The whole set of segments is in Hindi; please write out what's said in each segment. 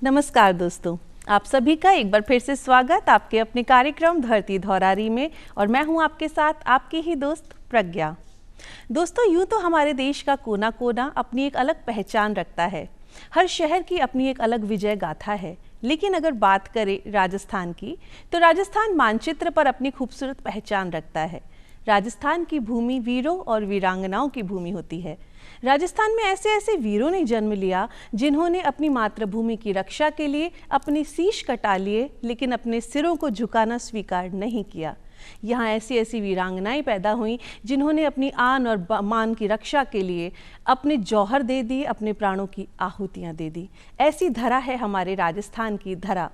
नमस्कार दोस्तों, आप सभी का एक बार फिर से स्वागत आपके अपने कार्यक्रम धरती धौरारी में। और मैं हूं आपके साथ आपकी ही दोस्त प्रज्ञा। दोस्तों, यूं तो हमारे देश का कोना कोना अपनी एक अलग पहचान रखता है। हर शहर की अपनी एक अलग विजय गाथा है। लेकिन अगर बात करें राजस्थान की, तो राजस्थान मानचित्र पर अपनी खूबसूरत पहचान रखता है। राजस्थान की भूमि वीरों और वीरांगनाओं की भूमि होती है। राजस्थान में ऐसे ऐसे वीरों ने जन्म लिया जिन्होंने अपनी मातृभूमि की रक्षा के लिए अपने शीश कटा लिए, लेकिन अपने सिरों को झुकाना स्वीकार नहीं किया। यहाँ ऐसी ऐसी वीरांगनाएं पैदा हुईं जिन्होंने अपनी आन और मान की रक्षा के लिए अपने जौहर दे दिए, अपने प्राणों की आहुतियाँ दे दी। ऐसी धरा है हमारे राजस्थान की धरा।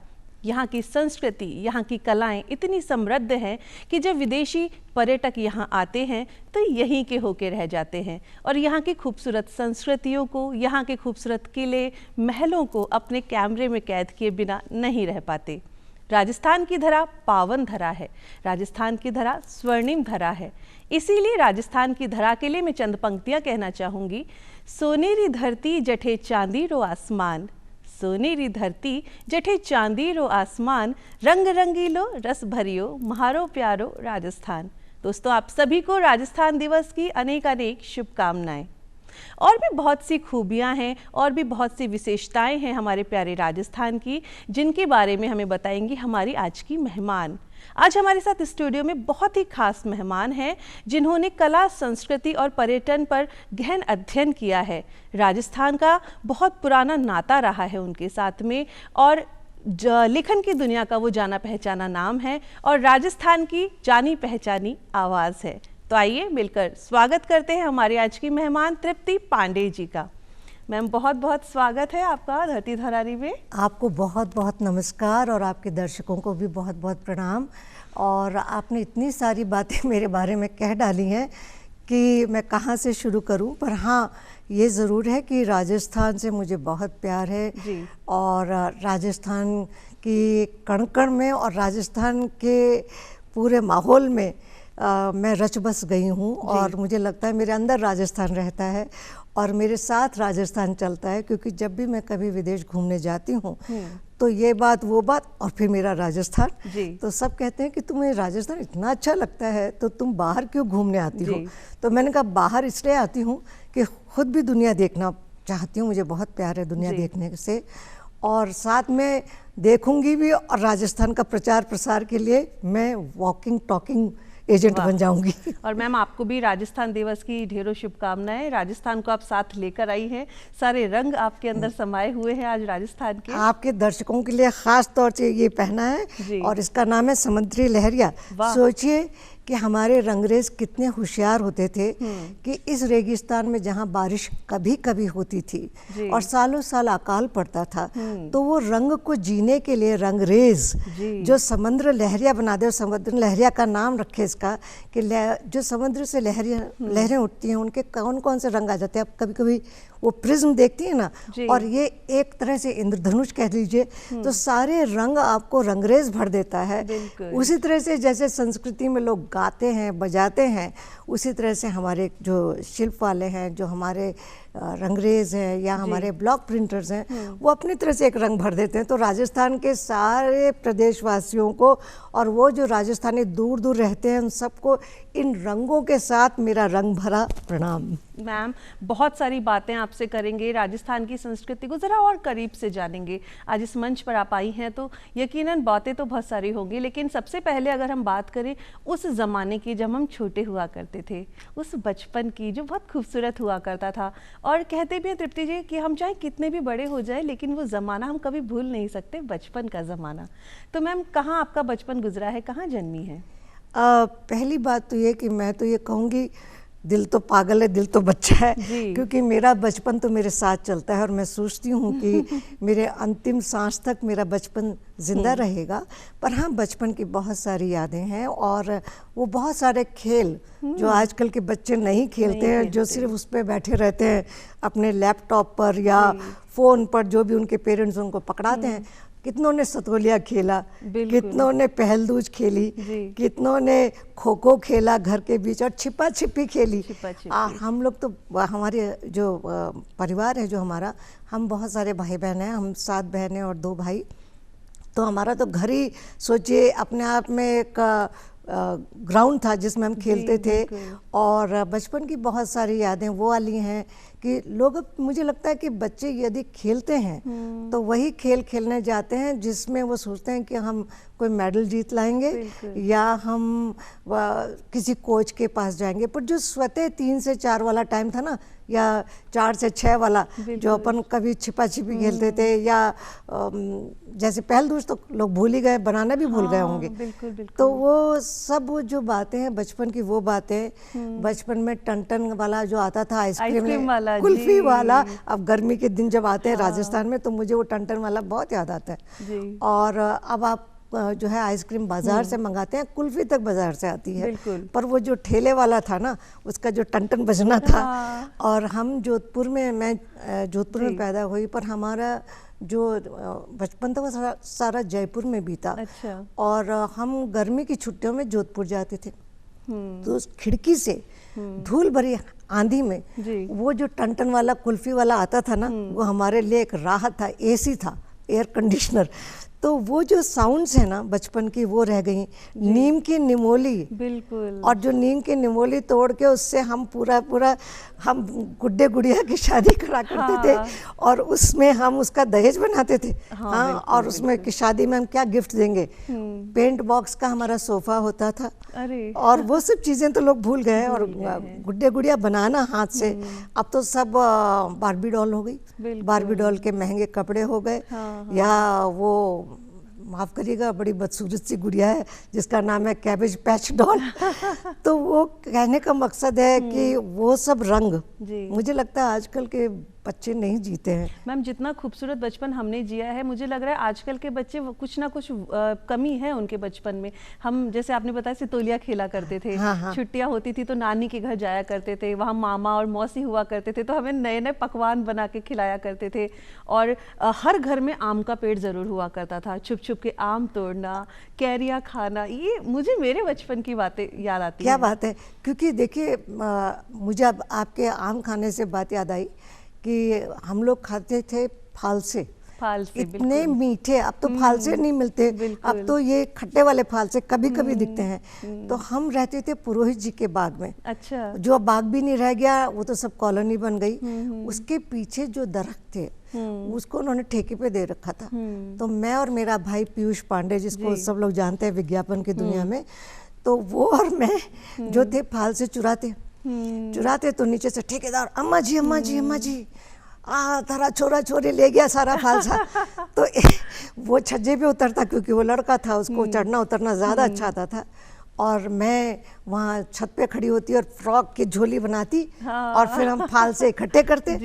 यहाँ की संस्कृति, यहाँ की कलाएं इतनी समृद्ध हैं कि जब विदेशी पर्यटक यहाँ आते हैं तो यहीं के होके रह जाते हैं और यहाँ की खूबसूरत संस्कृतियों को, यहाँ के खूबसूरत किले महलों को अपने कैमरे में कैद किए बिना नहीं रह पाते। राजस्थान की धरा पावन धरा है, राजस्थान की धरा स्वर्णिम धरा है। इसीलिए राजस्थान की धरा के लिए मैं चंद पंक्तियाँ कहना चाहूँगी। सोनेरी धरती जठे चांदी रो आसमान, सोनेरी धरती जठे चांदी रो आसमान, रंग रंगीलो रस भरियो म्हारो प्यारो राजस्थान। दोस्तों, आप सभी को राजस्थान दिवस की अनेक अनेक शुभकामनाएं। और भी बहुत सी खूबियां हैं और भी बहुत सी विशेषताएं हैं हमारे प्यारे राजस्थान की, जिनके बारे में हमें बताएंगी हमारी आज की मेहमान। आज हमारे साथ स्टूडियो में बहुत ही खास मेहमान हैं जिन्होंने कला, संस्कृति और पर्यटन पर गहन अध्ययन किया है। राजस्थान का बहुत पुराना नाता रहा है उनके साथ में और लेखन की दुनिया का वो जाना पहचाना नाम है और राजस्थान की जानी पहचानी आवाज़ है। तो आइए मिलकर स्वागत करते हैं हमारे आज की मेहमान तृप्ति पांडे जी का। मैम, बहुत बहुत स्वागत है आपका धरती धौरारी में। आपको बहुत बहुत नमस्कार और आपके दर्शकों को भी बहुत बहुत प्रणाम। और आपने इतनी सारी बातें मेरे बारे में कह डाली हैं कि मैं कहाँ से शुरू करूं, पर हाँ, ये ज़रूर है कि राजस्थान से मुझे बहुत प्यार है जी। और राजस्थान की कण कण में और राजस्थान के पूरे माहौल में मैं रच बस गई हूँ और मुझे लगता है मेरे अंदर राजस्थान रहता है और मेरे साथ राजस्थान चलता है। क्योंकि जब भी मैं कभी विदेश घूमने जाती हूँ तो ये बात वो बात और फिर मेरा राजस्थान। तो सब कहते हैं कि तुम्हें राजस्थान इतना अच्छा लगता है तो तुम बाहर क्यों घूमने आती हो। तो मैंने कहा बाहर इसलिए आती हूँ कि खुद भी दुनिया देखना चाहती हूँ, मुझे बहुत प्यार है दुनिया देखने से, और साथ में देखूंगी भी। और राजस्थान का प्रचार प्रसार के लिए मैं वॉकिंग टॉकिंग एजेंट बन जाऊंगी। और मैम, आपको भी राजस्थान दिवस की ढेरों शुभकामनाएं। राजस्थान को आप साथ लेकर आई हैं, सारे रंग आपके अंदर समाये हुए हैं आज राजस्थान के। आपके दर्शकों के लिए खास तौर से ये पहना है और इसका नाम है समुद्री लहरिया। सोचिए कि हमारे रंगरेज कितने होशियार होते थे कि इस रेगिस्तान में जहाँ बारिश कभी कभी होती थी और सालों साल अकाल पड़ता था, तो वो रंग को जीने के लिए रंगरेज जो समुद्र लहरिया बना दे। समुद्र लहरिया का नाम रखे इसका कि जो समुद्र से लहरें उठती हैं उनके कौन कौन से रंग आ जाते हैं। आप कभी कभी वो प्रिज्म देखती है ना, और ये एक तरह से इंद्रधनुष कह लीजिए, तो सारे रंग आपको रंगरेज भर देता है। उसी तरह से जैसे संस्कृति में लोग गाते हैं बजाते हैं, उसी तरह से हमारे जो शिल्प वाले हैं, जो हमारे रंगरेज हैं या हमारे ब्लॉक प्रिंटर्स हैं, वो अपनी तरह से एक रंग भर देते हैं। तो राजस्थान के सारे प्रदेशवासियों को और वो जो राजस्थानी दूर दूर रहते हैं उन सबको इन रंगों के साथ मेरा रंग भरा प्रणाम। मैम, बहुत सारी बातें आपसे करेंगे, राजस्थान की संस्कृति को ज़रा और करीब से जानेंगे। आज इस मंच पर आप आई हैं तो यकीनन बातें तो बहुत सारी होंगी, लेकिन सबसे पहले अगर हम बात करें उस ज़माने की जब हम छोटे हुआ करते थे, उस बचपन की जो बहुत खूबसूरत हुआ करता था। और कहते भी हैं तृप्ति जी कि हम चाहे कितने भी बड़े हो जाए लेकिन वो ज़माना हम कभी भूल नहीं सकते, बचपन का ज़माना। तो मैम, कहाँ आपका बचपन गुजरा है, कहाँ जन्मी है? पहली बात तो ये कि मैं तो ये कहूँगी दिल तो पागल है, दिल तो बच्चा है, क्योंकि मेरा बचपन तो मेरे साथ चलता है और मैं सोचती हूँ कि मेरे अंतिम सांस तक मेरा बचपन जिंदा रहेगा। पर हाँ, बचपन की बहुत सारी यादें हैं और वो बहुत सारे खेल जो आजकल के बच्चे नहीं खेलते हैं, जो सिर्फ उस पर बैठे रहते हैं अपने लैपटॉप पर या फ़ोन पर, जो भी उनके पेरेंट्स उनको पकड़ाते हैं। कितनों ने सतोलिया खेला, कितनों ने पहलदूज खेली, कितनों ने खो खो खेला घर के बीच, और छिपा छिपी खेली। हम लोग तो, हमारे जो परिवार है जो हमारा, हम बहुत सारे भाई बहन हैं, हम 7 बहनें और 2 भाई। तो हमारा तो घर ही सोचिए अपने आप में एक ग्राउंड था जिसमें हम खेलते थे। और बचपन की बहुत सारी यादें वो वाली हैं कि लोग, मुझे लगता है कि बच्चे यदि खेलते हैं तो वही खेल खेलने जाते हैं जिसमें वो सोचते हैं कि हम कोई मेडल जीत लाएंगे या हम किसी कोच के पास जाएंगे। पर जो स्वतः 3 से 4 वाला टाइम था ना, या 4 से 6 वाला, जो अपन कभी छिपा छिपी खेलते थे, या जैसे पहलदूज तो लोग भूल ही गए, बनाना भी भूल गए होंगे। तो वो सब जो बातें हैं बचपन की, वो बातें बचपन में टन वाला जो आता था आइसक्रीम वाला, कुल्फी वाला, अब गर्मी के दिन जब आते हैं राजस्थान में तो मुझे वो टन वाला बहुत याद आता है। और अब आप जो है आइसक्रीम बाजार से मंगाते हैं, कुल्फी तक बाजार से आती है, पर वो जो ठेले वाला था ना, उसका जो टन बजना था। और हम जोधपुर में, मैं जोधपुर में पैदा हुई, पर हमारा जो बचपन था वो सारा जयपुर में बीता। और हम गर्मी की छुट्टियों में जोधपुर जाते थे, तो उस खिड़की से धूल भरी आंधी में वो जो टन वाला कुल्फी वाला आता था ना, वो हमारे लिए एक राहत था। एसी था, एयर कंडीशनर। तो वो जो साउंड्स है ना बचपन की, वो रह गई। नीम की निमोली, बिल्कुल। और जो नीम की निमोली तोड़ के उससे हम पूरा हम गुड्डे गुड़िया की शादी करा करते थे, और उसमें हम उसका दहेज बनाते थे। और उसमें की शादी में हम क्या गिफ्ट देंगे, पेंट बॉक्स का हमारा सोफा होता था। और वो सब चीज़ें तो लोग भूल गए। और गुड्डे गुड़िया बनाना हाथ से, अब तो सब बार्बी डॉल हो गई। बार्बी डॉल के महंगे कपड़े हो गए, या वो, माफ़ करिएगा, बड़ी बदसूरत सी गुड़िया है जिसका नाम है कैबेज पैच डॉल। तो वो कहने का मकसद है कि वो सब रंग मुझे लगता है आजकल के बच्चे नहीं जीते हैं। मैम, जितना खूबसूरत बचपन हमने जिया है, मुझे लग रहा है आजकल के बच्चे कुछ ना कुछ कमी है उनके बचपन में। हम, जैसे आपने बताया, सितोलिया खेला करते थे। छुट्टियां होती थी तो नानी के घर जाया करते थे, वहाँ मामा और मौसी हुआ करते थे, तो हमें नए नए पकवान बना के खिलाया करते थे। और हर घर में आम का पेड़ ज़रूर हुआ करता था, छुप छुप के आम तोड़ना, कैरियाँ खाना, ये मुझे मेरे बचपन की बातें याद आती है। क्या बात है, क्योंकि देखिए मुझे अब आपके आम खाने से बात याद आई कि हम लोग खाते थे फालसे। इतने मीठे, अब तो फालसे नहीं मिलते, अब तो ये खट्टे वाले फालसे कभी कभी दिखते हैं। तो हम रहते थे पुरोहित जी के बाग में। अच्छा। जो अब बाग भी नहीं रह गया, वो तो सब कॉलोनी बन गई। उसके पीछे जो दरख्त थे उसको उन्होंने ठेके पे दे रखा था। तो मैं और मेरा भाई पीयूष पांडे, जिसको सब लोग जानते हैं विज्ञापन की दुनिया में, तो वो और मैं जो थे फालसे चुराते तो नीचे से ठेकेदार, अम्मा जी अम्मा जी अम्मा जी, तारा छोरा छोरी ले गया सारा फालसा। तो वो छज्जे पे उतरता, क्योंकि वो लड़का था, उसको चढ़ना उतरना ज़्यादा अच्छा आता था। और मैं वहाँ छत पे खड़ी होती और फ्रॉक की झोली बनाती। और फिर हम फालसे इकट्ठे करते,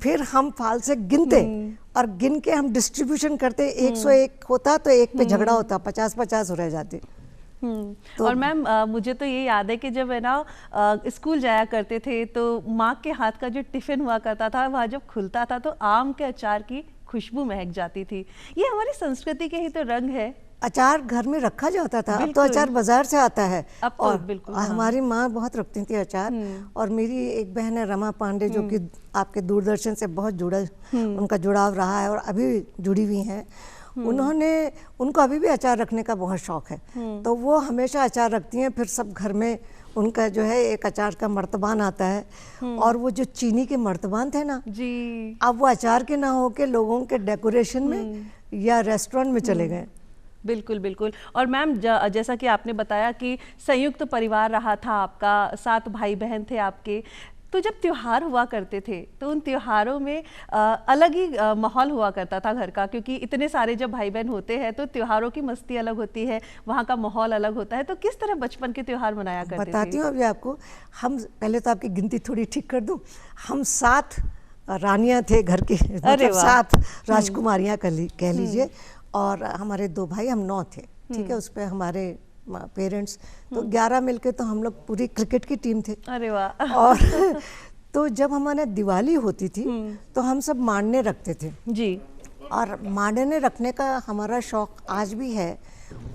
फिर हम फालसे गिनते, और गिन के हम डिस्ट्रीब्यूशन करते। 101 होता तो एक पे झगड़ा होता, 50-50 रह जाते। तो और मैम, मुझे तो ये याद है कि जब है ना स्कूल जाया करते थे तो माँ के हाथ का जो टिफिन हुआ करता था, वह जब खुलता था तो आम के अचार की खुशबू महक जाती थी। ये हमारी संस्कृति के ही तो रंग है। अचार घर में रखा जाता था, अब तो अचार बाजार से आता है। अब तो बिल्कुल हमारी माँ बहुत रखती थी अचार। और मेरी एक बहन है रमा पांडे, जो कि आपके दूरदर्शन से बहुत उनका जुड़ाव रहा है और अभी जुड़ी हुई हैं। उनको अभी भी अचार रखने का बहुत शौक है, तो वो हमेशा अचार रखती हैं। फिर सब घर में उनका जो है एक अचार का मर्तबान आता है, और वो जो चीनी के मर्तबान थे ना जी, अब वो अचार के ना होके लोगों के डेकोरेशन में या रेस्टोरेंट में चले गए। बिल्कुल बिल्कुल। और मैम, जैसा कि आपने बताया कि संयुक्त परिवार रहा था आपका, 7 भाई बहन थे आपके, तो जब त्योहार हुआ करते थे तो उन त्योहारों में अलग ही माहौल हुआ करता था घर का, क्योंकि इतने सारे जब भाई बहन होते हैं तो त्योहारों की मस्ती अलग होती है, वहाँ का माहौल अलग होता है। तो किस तरह बचपन के त्योहार मनाया करते थे? बताती हूँ अभी आपको। हम पहले तो आपकी गिनती थोड़ी ठीक कर दूँ, हम 7 रानियाँ थे घर की, मतलब 7 राजकुमारियाँ कह लीजिए, और हमारे 2 भाई, हम 9 थे। ठीक है, उस पर हमारे पेरेंट्स, तो 11 मिलके तो हम लोग पूरी क्रिकेट की टीम थे। अरे वाह। और तो जब हमारे दिवाली होती थी तो हम सब मांडने रखते थे जी, और मांडने रखने का हमारा शौक आज भी है,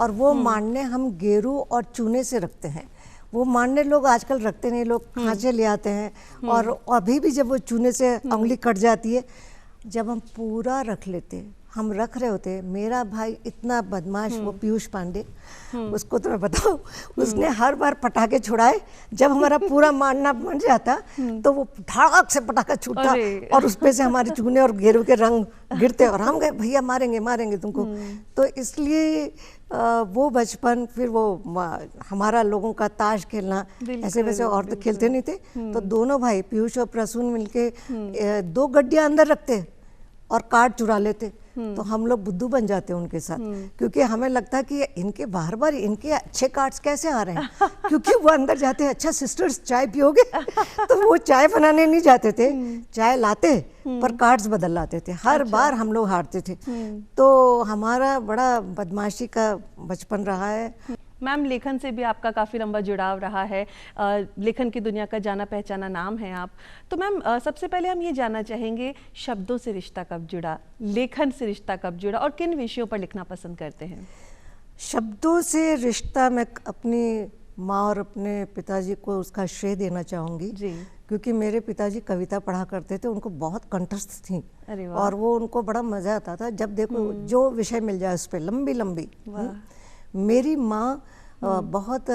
और वो मांडने हम गेरू और चूने से रखते हैं। वो मांडने लोग आजकल रखते नहीं, लोग खांचे ले आते हैं, और अभी भी जब वो चूने से उंगली कट जाती है, जब हम पूरा रख लेते, हम रख रहे होते, मेरा भाई इतना बदमाश, वो पीयूष पांडे, उसको तो मैं बताऊं, उसने हर बार पटाखे छुड़ाए, जब हमारा पूरा मांडना बन जाता तो वो धड़ाक से पटाखा छूटता और उस पे से हमारे चूने और घेरू के रंग गिरते, और हम गए भैया मारेंगे मारेंगे तुमको। तो इसलिए वो बचपन, फिर वो हमारा लोगों का ताश खेलना, ऐसे वैसे और तो खेलते नहीं थे, तो दोनों भाई पीयूष और प्रसून मिलके 2 गड्डियां अंदर रखते और कार्ड चुरा लेते, तो हम लोग बुद्धू बन जाते हैं उनके साथ, क्योंकि हमें लगता है कि इनके बार बार इनके अच्छे कार्ड्स कैसे आ रहे हैं, क्योंकि वो अंदर जाते हैं, अच्छा सिस्टर्स चाय पियोगे, तो वो चाय बनाने नहीं जाते थे, चाय लाते पर कार्ड्स बदल लाते थे, हर बार हम लोग हारते थे। तो हमारा बड़ा बदमाशी का बचपन रहा है। मैम, लेखन से भी आपका काफ़ी लंबा जुड़ाव रहा है, लेखन की दुनिया का जाना पहचाना नाम है आप। तो मैम, सबसे पहले हम ये जानना चाहेंगे, शब्दों से रिश्ता कब जुड़ा, लेखन से रिश्ता कब जुड़ा, और किन विषयों पर लिखना पसंद करते हैं? शब्दों से रिश्ता मैं अपनी माँ और अपने पिताजी को उसका श्रेय देना चाहूँगी जी, क्योंकि मेरे पिताजी कविता पढ़ा करते थे, उनको बहुत कंठस्थ थी, और वो उनको बड़ा मज़ा आता था, जब देखो जो विषय मिल जाए उस पर लंबी लंबी। मेरी माँ बहुत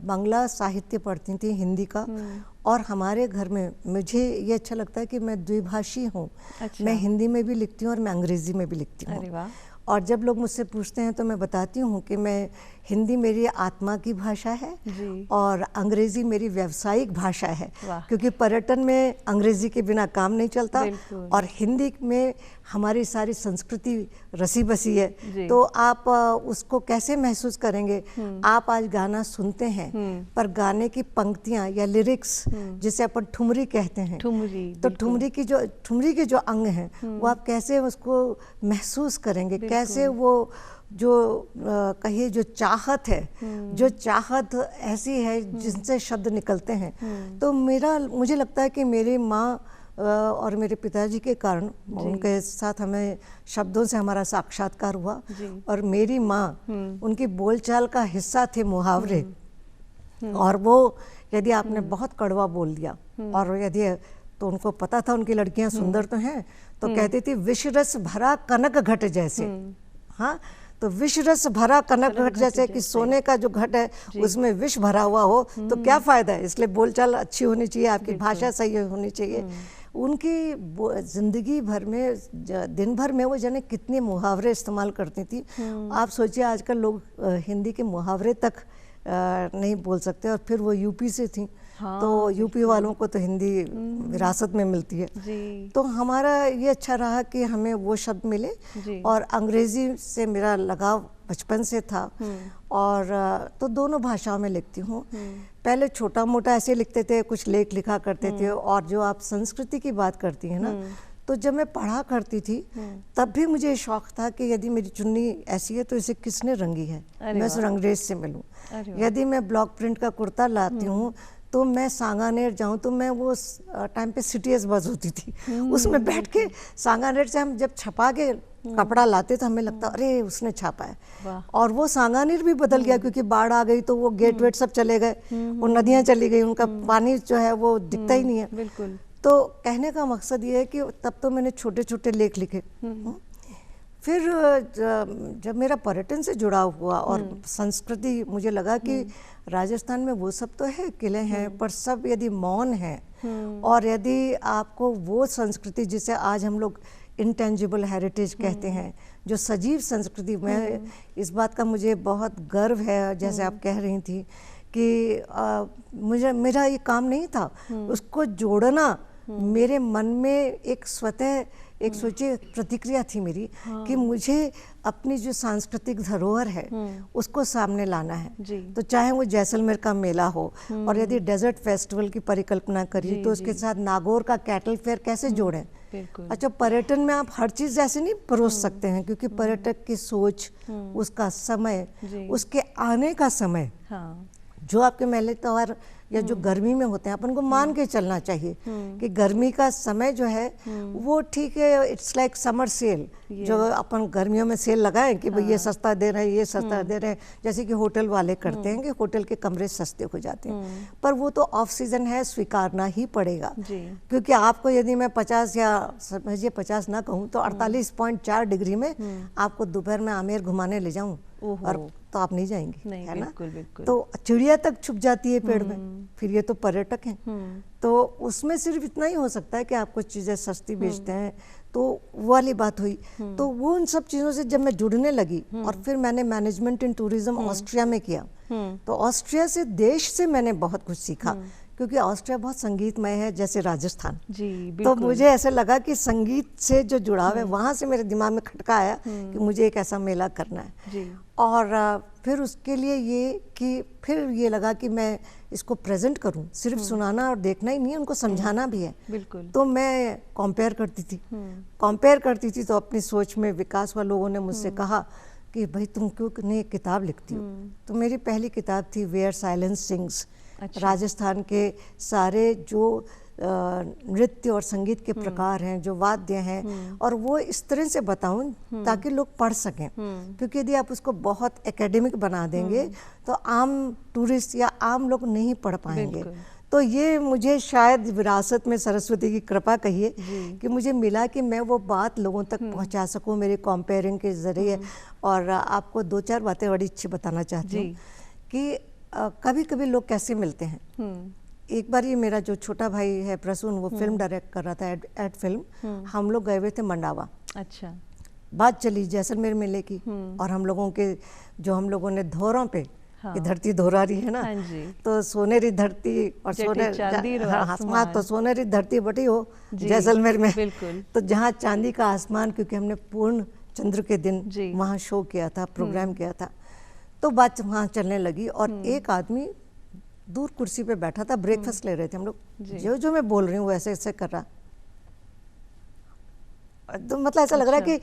बांग्ला साहित्य पढ़ती थी, हिंदी का, और हमारे घर में मुझे ये अच्छा लगता है कि मैं द्विभाषी हूँ। अच्छा। मैं हिंदी में भी लिखती हूँ और मैं अंग्रेज़ी में भी लिखती हूँ। अरे वाह। और जब लोग मुझसे पूछते हैं तो मैं बताती हूँ कि मैं हिंदी मेरी आत्मा की भाषा है और अंग्रेज़ी मेरी व्यावसायिक भाषा है, क्योंकि पर्यटन में अंग्रेज़ी के बिना काम नहीं चलता, और हिंदी में हमारी सारी संस्कृति रसी बसी है। तो आप उसको कैसे महसूस करेंगे? आप आज गाना सुनते हैं, पर गाने की पंक्तियाँ या लिरिक्स, जिसे अपन ठुमरी कहते हैं, तो ठुमरी के जो अंग हैं वो आप कैसे उसको महसूस करेंगे, कैसे वो जो कहिए जो चाहत है, जो चाहत ऐसी है जिनसे शब्द निकलते हैं। तो मुझे लगता है कि मेरी माँ और मेरे पिताजी के कारण, उनके साथ हमें शब्दों से हमारा साक्षात्कार हुआ, और मेरी माँ, उनकी बोलचाल का हिस्सा थे मुहावरे, और वो यदि आपने बहुत कड़वा बोल दिया, और यदि तो उनको पता था उनकी लड़कियां सुंदर तो हैं, तो कहती थी विषरस भरा कनक घट जैसे। हाँ, तो विष रस भरा कनक घट जैसे कि सोने का जो घट है उसमें विष भरा हुआ हो तो क्या फायदा है। इसलिए बोलचाल अच्छी होनी चाहिए, आपकी भाषा सही होनी चाहिए। उनकी जिंदगी भर में, दिन भर में वो जाने कितने मुहावरे इस्तेमाल करती थी। आप सोचिए आजकल लोग हिंदी के मुहावरे तक नहीं बोल सकते, और फिर वो यूपी से थी। हाँ, तो यूपी वालों को तो हिंदी विरासत में मिलती है जी। तो हमारा ये अच्छा रहा कि हमें वो शब्द मिले, और अंग्रेजी से मेरा लगाव बचपन से था, और तो दोनों भाषाओं में लिखती हूँ। पहले छोटा मोटा ऐसे लिखते थे, कुछ लेख लिखा करते थे। और जो आप संस्कृति की बात करती हैं ना, तो जब मैं पढ़ा करती थी तब भी मुझे शौक था कि यदि मेरी चुन्नी ऐसी है तो इसे किसने रंगी है, मैं उस रंगरेज से मिलूं। यदि मैं ब्लॉक प्रिंट का कुर्ता लाती हूँ तो मैं सांगानेर जाऊं, तो मैं वो टाइम पे सिटीएस बस होती थी, उसमें बैठ के सांगानेर से हम जब छपा के कपड़ा लाते तो हमें लगता अरे उसने छापा है। और वो सांगानेर भी बदल गया क्योंकि बाढ़ आ गई, तो वो गेट वेट सब चले गए, वो नदियाँ चली गई, उनका पानी जो है वो दिखता ही नहीं है। बिल्कुल। तो कहने का मकसद ये है कि तब तो मैंने छोटे छोटे लेख लिखे। फिर जब मेरा पर्यटन से जुड़ाव हुआ और संस्कृति, मुझे लगा कि राजस्थान में वो सब तो है, किले हैं, पर सब यदि मौन है, और यदि आपको वो संस्कृति जिसे आज हम लोग इंटेंजिबल हेरिटेज कहते हैं, जो सजीव संस्कृति, मैं इस बात का मुझे बहुत गर्व है, जैसे आप कह रही थी कि मेरा ये काम नहीं था उसको जोड़ना। मेरे मन में एक स्वतः एक सोचिए प्रतिक्रिया थी मेरी कि मुझे अपनी जो सांस्कृतिक धरोहर है उसको सामने लाना है। तो चाहे वो जैसलमेर का मेला हो, और यदि डेजर्ट फेस्टिवल की परिकल्पना करिए तो उसके साथ नागौर का कैटल फेयर कैसे जोड़ें। अच्छा, पर्यटन में आप हर चीज़ ऐसे नहीं परोस सकते हैं, क्योंकि पर्यटक की सोच, उसका समय, उसके आने का समय, जो आपके मेले त्योहार या जो गर्मी में होते हैं अपन को मान के चलना चाहिए कि गर्मी का समय जो है वो ठीक है, इट्स लाइक समर सेल, जो अपन गर्मियों में सेल लगाएं कि भाई ये सस्ता दे रहे हैं, ये सस्ता दे रहे हैं, जैसे कि होटल वाले करते हैं कि होटल के कमरे सस्ते हो जाते हैं, पर वो तो ऑफ सीजन है, स्वीकारना ही पड़ेगा। क्योंकि आपको यदि मैं 50 या समझिए 50 ना कहूँ तो 48.4 डिग्री में आपको दोपहर में आमेर घुमाने ले जाऊं और तो आप नहीं जाएंगे, नहीं, है बिल्कुल, ना बिल्कुल। तो चिड़िया तक छुप जाती है पेड़ में, फिर ये तो पर्यटक हैं, तो उसमें सिर्फ इतना ही हो सकता है कि आप कुछ चीज़ें सस्ती बेचते हैं, तो वो वाली बात हुई। तो वो उन सब चीज़ों से जब मैं जुड़ने लगी और फिर मैंने मैनेजमेंट इन टूरिज्म ऑस्ट्रिया में किया, तो ऑस्ट्रिया से देश से मैंने बहुत कुछ सीखा, क्योंकि ऑस्ट्रिया बहुत संगीतमय है जैसे राजस्थान जी, तो मुझे ऐसे लगा कि संगीत से जो जुड़ाव है वहाँ से मेरे दिमाग में खटका आया कि मुझे एक ऐसा मेला करना है जी। और फिर उसके लिए ये कि फिर ये लगा कि मैं इसको प्रेजेंट करूं, सिर्फ सुनाना और देखना ही नहीं, उनको समझाना भी है। बिल्कुल। तो मैं कंपेयर करती थी तो अपनी सोच में विकास वाले लोगों ने मुझसे कहा कि भाई तुम क्यों नहीं एक किताब लिखती हो। तो मेरी पहली किताब थी वेयर साइलेंस सिंग्स। अच्छा। राजस्थान के सारे जो नृत्य और संगीत के प्रकार हैं, जो वाद्य हैं, और वो इस तरह से बताऊं ताकि लोग पढ़ सकें, क्योंकि यदि आप उसको बहुत एकेडमिक बना देंगे तो आम टूरिस्ट या आम लोग नहीं पढ़ पाएंगे। तो ये मुझे शायद विरासत में सरस्वती की कृपा कहिए कि मुझे मिला कि मैं वो बात लोगों तक पहुंचा सकूं मेरे कंपेयरिंग के जरिए। और आपको 2-4 बातें बड़ी अच्छी बताना चाहती हूँ कि कभी कभी लोग कैसे मिलते हैं। एक बार ये मेरा जो छोटा भाई है प्रसून, वो फिल्म डायरेक्ट कर रहा था, एड फिल्म, हम लोग गए हुए थे मंडावा। अच्छा। बात चली जैसलमेर मेले की, और हम लोगों ने धोरों पे, हाँ, धरती धोरा रही है ना, हाँ जी, तो सोनेरी धरती और तो सोनेरी धरती बटी हो जैसलमेर में, तो जहाँ चांदी का आसमान, क्योंकि हमने पूर्ण चंद्र के दिन वहाँ शो किया था, प्रोग्राम किया था, तो बात वहाँ चलने लगी। और एक आदमी दूर कुर्सी पे बैठा था, ब्रेकफास्ट ले रहे थे हम लोग, जो मैं बोल रही हूँ वो ऐसे ऐसे कर रहा, तो मतलब ऐसा लग रहा है कि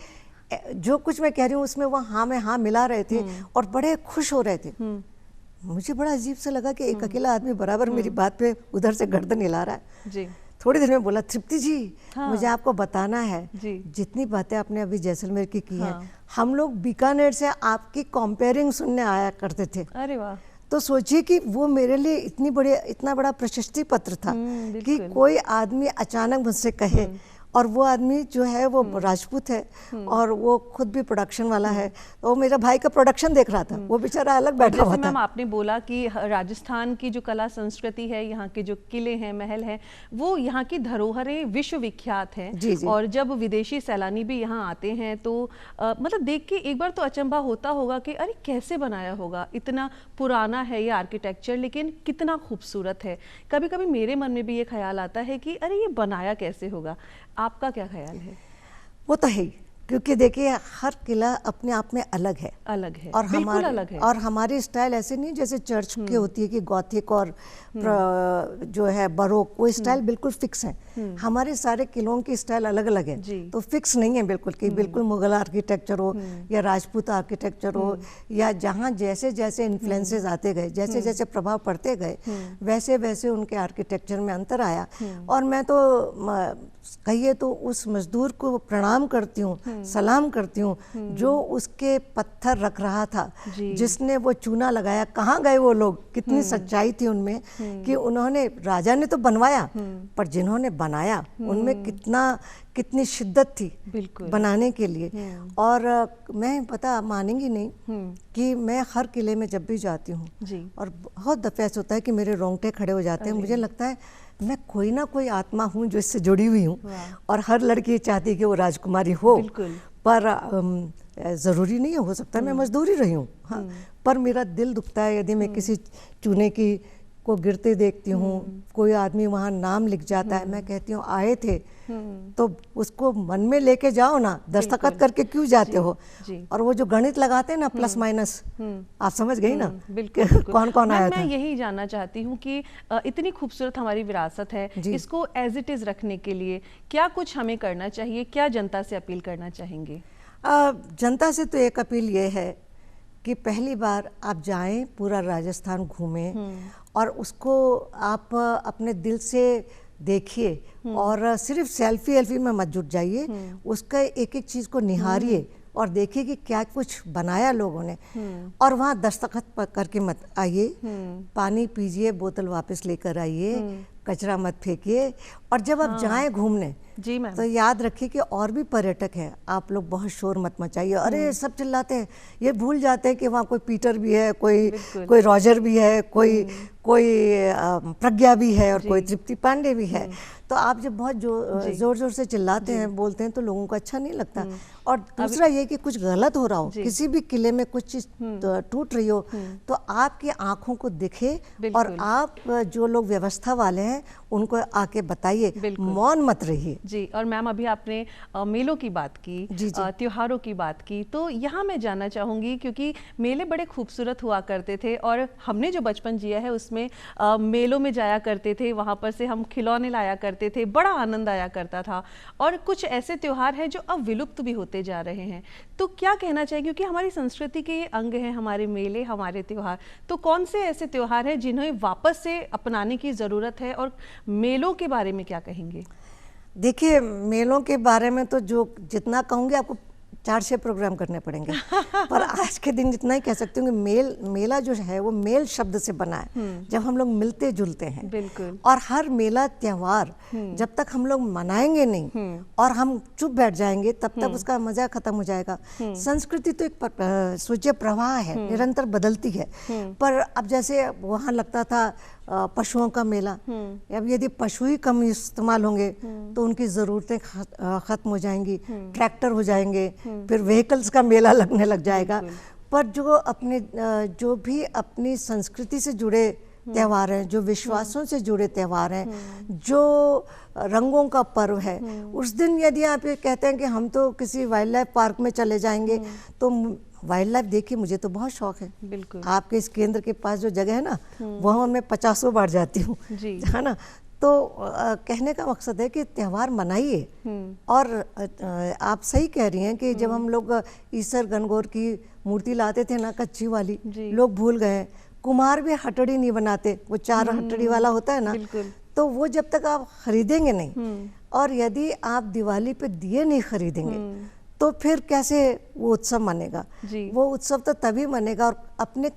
जो कुछ मैं कह रही हूँ उसमें वो हाँ में हाँ मिला रहे थे और बड़े खुश हो रहे थे। मुझे बड़ा अजीब सा लगा कि एक अकेला आदमी बराबर मेरी बात पे उधर से गर्दन हिला रहा है जी। थोड़ी देर में बोला, तृप्ति जी, हाँ, मुझे आपको बताना है जितनी बातें आपने अभी जैसलमेर की हाँ, हैं, हम लोग बीकानेर से आपकी कंपेयरिंग सुनने आया करते थे। अरे वाह। तो सोचिए कि वो मेरे लिए इतना बड़ा प्रशस्ति पत्र था कि कोई आदमी अचानक मुझसे कहे, और वो आदमी जो है वो राजपूत है और वो खुद भी प्रोडक्शन वाला है, तो वो मेरा भाई का प्रोडक्शन देख रहा था, वो बेचारा अलग बैठा हुआ था। मैम आपने बोला कि राजस्थान की जो कला संस्कृति है, यहाँ के जो किले हैं, महल हैं, वो यहाँ की धरोहरें विश्व विख्यात हैं जी जी। और जब विदेशी सैलानी भी यहाँ आते हैं तो मतलब देख के एक बार तो अचंभा होता होगा कि अरे कैसे बनाया होगा, इतना पुराना है ये आर्किटेक्चर, लेकिन कितना खूबसूरत है। कभी कभी मेरे मन में भी ये ख्याल आता है कि अरे ये बनाया कैसे होगा। आपका क्या ख्याल है? वो तो है, क्योंकि देखिए हर किला अपने आप में अलग है और हमारे अलग है, और हमारी स्टाइल ऐसे नहीं जैसे चर्च की होती है कि गॉथिक और जो है बरोक, वो स्टाइल बिल्कुल फिक्स है। हमारे सारे किलों की स्टाइल अलग अलग है, तो फिक्स नहीं है बिल्कुल कि बिल्कुल मुगल आर्किटेक्चर हो या राजपूत आर्किटेक्चर हो, या जहाँ जैसे जैसे इन्फ्लुएंसेस आते गए, जैसे जैसे प्रभाव पड़ते गए, वैसे वैसे उनके आर्किटेक्चर में अंतर आया। और मैं तो कहिए तो उस मजदूर को प्रणाम करती हूँ, सलाम करती हूँ, जो उसके पत्थर रख रहा था, जिसने वो चूना लगाया। कहाँ गए वो लोग, कितनी सच्चाई थी उनमें कि उन्होंने, राजा ने तो बनवाया, पर जिन्होंने बनाया उनमें कितनी शिद्दत थी बनाने के लिए। और मैं पता मानेंगी नहीं कि मैं हर किले में जब भी जाती हूँ, और बहुत दफे ऐसा होता है कि मेरे रोंगटे खड़े हो जाते हैं, मुझे लगता है मैं कोई ना कोई आत्मा हूँ जो इससे जुड़ी हुई हूँ, और हर लड़की चाहती है कि वो राजकुमारी हो, पर ज़रूरी नहीं है, हो सकता है मैं मजदूरी रही हूँ, हाँ, पर मेरा दिल दुखता है यदि मैं किसी चूने की को गिरते देखती हूँ, कोई आदमी वहाँ नाम लिख जाता है, मैं कहती हूँ आए थे तो उसको मन में लेके जाओ ना, दस्तखत करके क्यों जाते हो। और वो जो गणित लगाते हैं ना, प्लस माइनस, आप समझ गई ना बिल्कुल कौन कौन आया था। मैं यही जानना चाहती हूँ कि इतनी खूबसूरत हमारी विरासत है, इसको एज इट इज रखने के लिए क्या कुछ हमें करना चाहिए, क्या जनता से अपील करना चाहेंगे? जनता से तो एक अपील ये है कि पहली बार आप जाएं, पूरा राजस्थान घूमें और उसको आप अपने दिल से देखिए और सिर्फ सेल्फी में मत जुट जाइए, उसका एक एक चीज़ को निहारिए और देखिए कि क्या कुछ बनाया लोगों ने। और वहाँ दस्तखत करके मत आइए, पानी पीजिए, बोतल वापस लेकर आइए, कचरा मत फेंकिए। और जब आप जाएं घूमने जी मैम, तो याद रखिए कि और भी पर्यटक हैं, आप लोग बहुत शोर मत मचाइए। अरे सब चिल्लाते हैं, ये भूल जाते हैं कि वहाँ कोई पीटर भी है, कोई रॉजर भी है, कोई प्रज्ञा भी है और कोई तृप्ति पांडे भी है। तो आप जब बहुत जोर जोर से चिल्लाते हैं, बोलते हैं, तो लोगों को अच्छा नहीं लगता। और दूसरा ये कि कुछ गलत हो रहा हो, किसी भी किले में कुछ चीज टूट रही हो, तो आपकी आंखों को दिखे और आप जो लोग व्यवस्था वाले हैं उनको आके बताइए, मौन मत रहिए। जी। और मैम अभी आपने मेलों की बात की, त्योहारों की बात की, तो यहाँ मैं जानना चाहूँगी, क्योंकि मेले बड़े खूबसूरत हुआ करते थे और हमने जो बचपन जिया है उसमें मेलों में जाया करते थे, वहाँ पर से हम खिलौने लाया करते थे, बड़ा आनंद आया करता था। और कुछ ऐसे त्योहार हैं जो अब विलुप्त भी होते जा रहे हैं, तो क्या कहना चाहिए, क्योंकि हमारी संस्कृति के अंग हैं हमारे मेले, हमारे त्योहार, तो कौन से ऐसे त्योहार हैं जिन्हें वापस से अपनाने की ज़रूरत है, और मेलों के बारे में क्या कहेंगे? देखिए, मेलों के बारे में तो जो जितना कहूँगी आपको 4-6 प्रोग्राम करने पड़ेंगे पर आज के दिन जितना ही कह सकती हूँ कि मेला जो है वो मेल शब्द से बना है, जब हम लोग मिलते जुलते हैं। बिल्कुल। और हर मेला त्योहार जब तक हम लोग मनाएंगे नहीं और हम चुप बैठ जाएंगे, तब तक उसका मजा खत्म हो जाएगा। संस्कृति तो एक सूच्य प्रवाह है, निरंतर बदलती है। पर अब जैसे वहाँ लगता था पशुओं का मेला, अब यदि पशु ही कम इस्तेमाल होंगे तो उनकी ज़रूरतें ख़त्म हो जाएंगी, ट्रैक्टर हो जाएंगे, फिर व्हीकल्स का मेला लगने लग जाएगा। पर जो भी अपनी संस्कृति से जुड़े त्योहार हैं, जो विश्वासों से जुड़े त्योहार हैं, जो रंगों का पर्व है, उस दिन यदि आप ये कहते हैं कि हम तो किसी वाइल्ड लाइफ पार्क में चले जाएंगे, तो वाइल्ड लाइफ देखिए, मुझे तो बहुत शौक है। बिल्कुल। आपके इस केंद्र के पास जो जगह है ना, वहाँ मैं 50 बार जाती हूँ, है ना। तो कहने का मकसद है कि त्यौहार मनाइए। और आप सही कह रही हैं कि जब हम लोग ईसर गणगौर की मूर्ति लाते थे ना, कच्ची वाली, लोग भूल गए। कुम्हार भी हथौड़ी नहीं बनाते, वो 4 हथौड़ी वाला होता है ना, तो वो जब तक आप खरीदेंगे नहीं, और यदि आप दिवाली पे दिए नहीं खरीदेंगे, तो फिर कैसे वो उत्सव मनेगा? वो उत्सव तो तभी मनेगा और अपनी